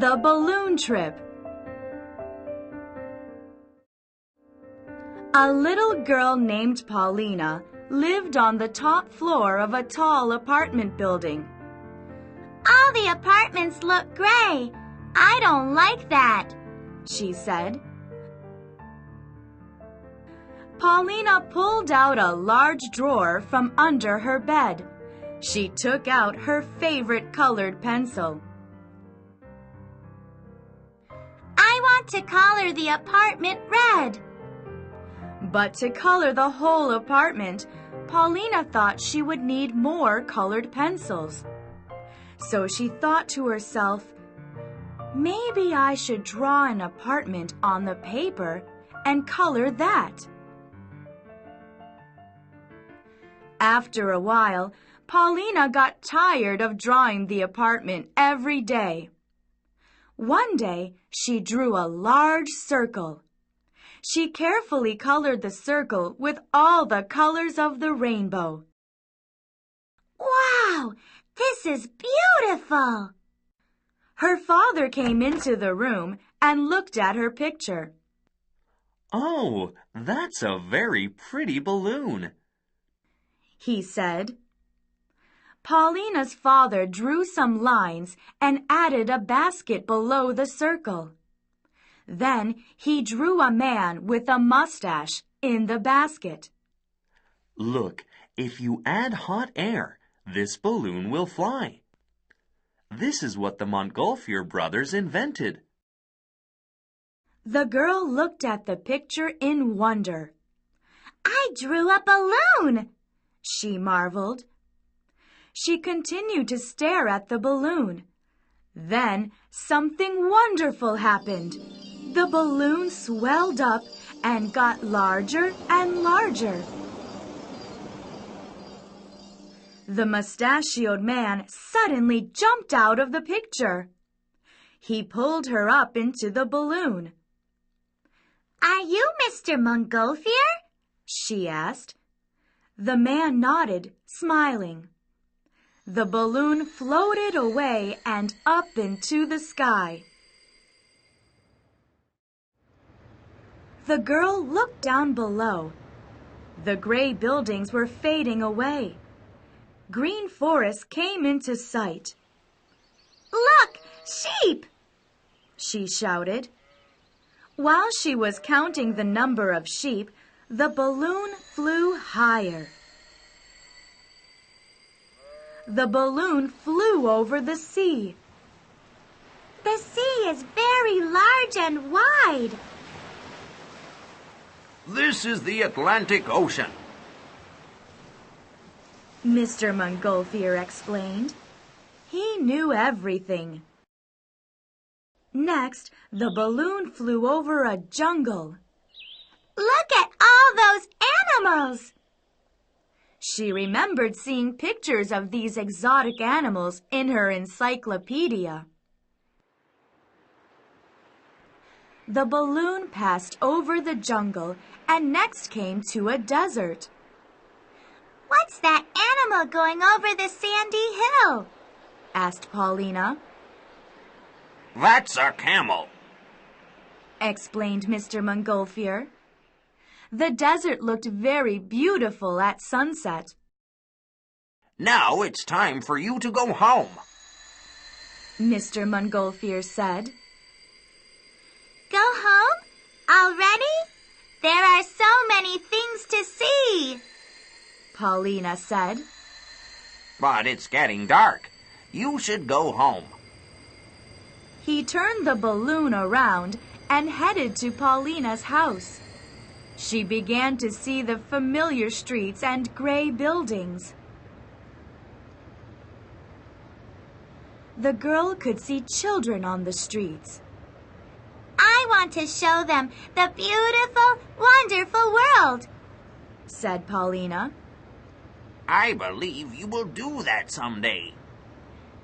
The balloon trip. A little girl named Paulina lived on the top floor of a tall apartment building. All the apartments look gray. I don't like that, she said. Paulina pulled out a large drawer from under her bed. She took out her favorite colored pencil. I want to color the apartment red. But to color the whole apartment, Paulina thought she would need more colored pencils. So she thought to herself, maybe I should draw an apartment on the paper and color that. After a while, Paulina got tired of drawing the apartment every day. One day, she drew a large circle. She carefully colored the circle with all the colors of the rainbow. Wow, this is beautiful! Her father came into the room and looked at her picture. Oh, that's a very pretty balloon, he said. Paulina's father drew some lines and added a basket below the circle. Then he drew a man with a mustache in the basket. Look, if you add hot air, this balloon will fly. This is what the Montgolfier brothers invented. The girl looked at the picture in wonder. I drew a balloon, she marveled. She continued to stare at the balloon. Then something wonderful happened. The balloon swelled up and got larger and larger. The mustachioed man suddenly jumped out of the picture. He pulled her up into the balloon. Are you Mr. Montgolfier? she asked. The man nodded, smiling. The balloon floated away and up into the sky. The girl looked down below. The gray buildings were fading away. Green forests came into sight. Look, sheep! she shouted. While she was counting the number of sheep, the balloon flew higher. The balloon flew over the sea. The sea is very large and wide. This is the Atlantic Ocean, Mr. Montgolfier explained. He knew everything. Next, the balloon flew over a jungle. Look at all those animals! She remembered seeing pictures of these exotic animals in her encyclopedia. The balloon passed over the jungle and next came to a desert. What's that animal going over the sandy hill? asked Paulina. That's a camel, explained Mr. Montgolfier. The desert looked very beautiful at sunset. Now it's time for you to go home, Mr. Montgolfier said. Go home? Already? There are so many things to see, Paulina said. But it's getting dark. You should go home. He turned the balloon around and headed to Paulina's house. She began to see the familiar streets and gray buildings. The girl could see children on the streets. I want to show them the beautiful, wonderful world, said Paulina. I believe you will do that someday,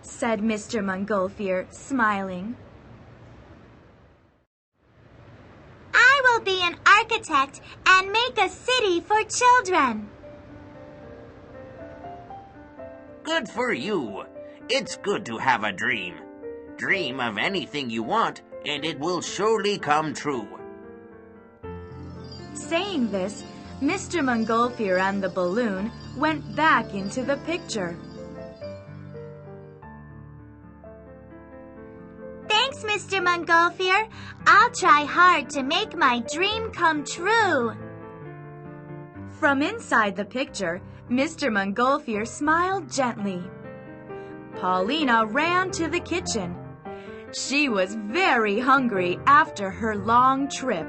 said Mr. Montgolfier, smiling. I will be an architect and make a city for children. Good for you. It's good to have a dream. Dream of anything you want, and it will surely come true. Saying this, Mr. Montgolfier and the balloon went back into the picture. Thanks, Mr. Montgolfier. I'll try hard to make my dream come true. From inside the picture, Mr. Montgolfier smiled gently. Paulina ran to the kitchen. She was very hungry after her long trip.